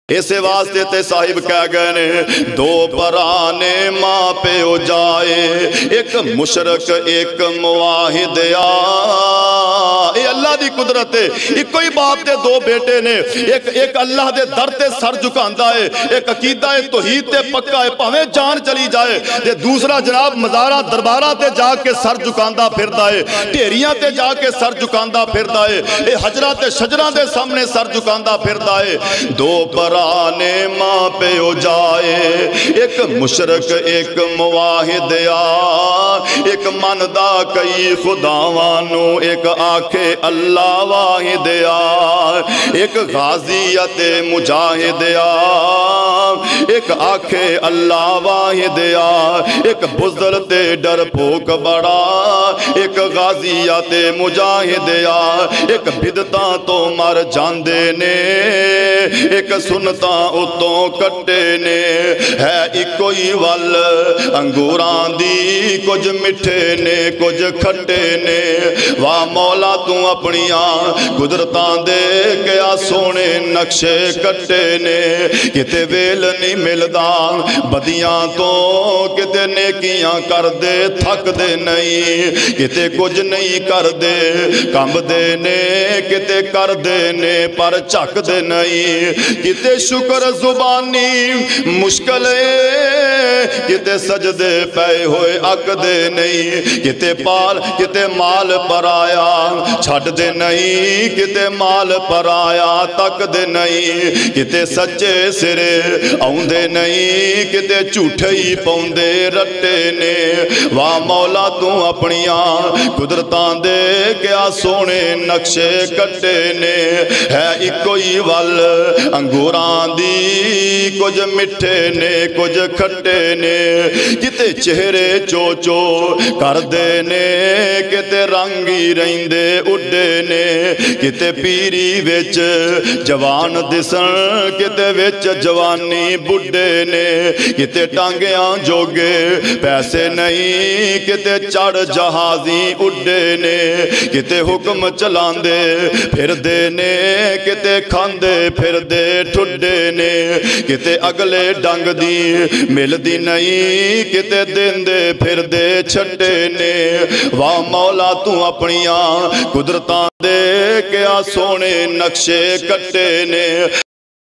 इसे वास्ते ते साहिब कह गए ने दो पराने माँ प्यो जाए, एक मुशरक एक मुवाहिद ये अल्लाह दी कुदरत है। इको ही बाप दे दो बेटे ने, एक अल्लाह दे दर ते सर झुकांदा है, एक अकीदा है तौहीद ते पक्का है भावें जान चली जाए, ते दूसरा जनाब मज़ारा दरबारा ते जाके सर झुकांदा फिरदा है, ढेरियां ते जाके सर झुकांदा फिरदा है, ये हजरा ते शजरा दे सामने सर झुकांदा फिरदा है। दो पराने माँ प्यो जाए, एक मुशरक एक मुवाहिद एक मनदा कई खुदावां नू, एक आखे अल्लाह वाहिद एक गाजी अते मुजाहिद एक आखे अल्लाह वाहिद एक बुज़दिल ते डरपोक बड़ा, एक गाजी अते मुजाहिद एक बिदतां तो मर जांदे ने, एक सुनता उतों कट्टे ने, है इको ही वल अंगूरां दी, कुछ मिठे ने कुछ खट्टे ने। वाह मौला तू अपनियां कुदरतां दे क्या सोने नक्शे कट्टे ने, किते वेल नहीं मिलदा बदियां तो, किते नेकियां कर दे थक दे नहीं, किते कुछ नहीं कर दे कंबदे ने, किते कर दे ने पर झक दे नहीं, किते शुक्र जुबानी मुश्किल किते सजदे पे होए अकदे नहीं, किते पाल किते माल पराया छड़ दे नहीं, किते माल पराया तक दे नहीं, किते सच्चे सिरे आउंदे नहीं, किते झूठे ही पाउंदे रट्टे ने। वाह मौला तू अपनियां कुदरतां दे क्या सोने नक्शे कट्टे ने, है इको ही वल अंगूरां दी, कुछ मिठे ने कुछ खट्टे ने, किते चेहरे चो चो करदे ने, किते रंग ही रहिंदे उड्डे ने, किते पीरी विच जवान दिसन, किते विच जवानी बुढ़े ने, किते टांगियां जोगे पैसे नहीं, किते चढ़ जहाजी उड्डे ने, किते हुक्म चलांदे फिरदे ने, किते खांदे फिरदे ठुड्डे ने, किते अगले डंग दी मिलदी नहीं, किते देंदे फिरदे छट्टे ने। वाह मौला तू अपनियां कुदरतां दे क्या सोने नक्शे कट्टे ने।